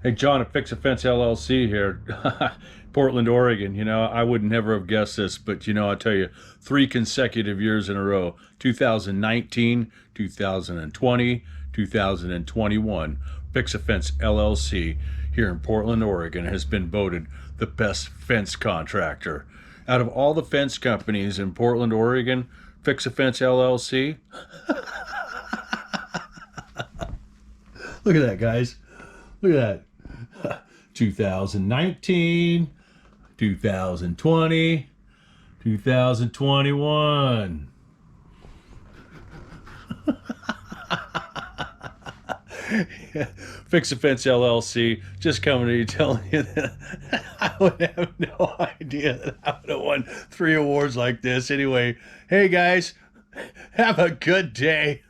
Hey, John at Fix a Fence LLC here, Portland, Oregon. I would never have guessed this, but I tell you, 3 consecutive years in a row, 2019, 2020, 2021, Fix a Fence LLC here in Portland, Oregon has been voted the best fence contractor. Out of all the fence companies in Portland, Oregon, Fix a Fence LLC, look at that, guys. Look at that. 2019, 2020, 2021. Fix a Fence LLC just coming to you telling you that I would have no idea that I would have won 3 awards like this. Anyway, hey guys, have a good day.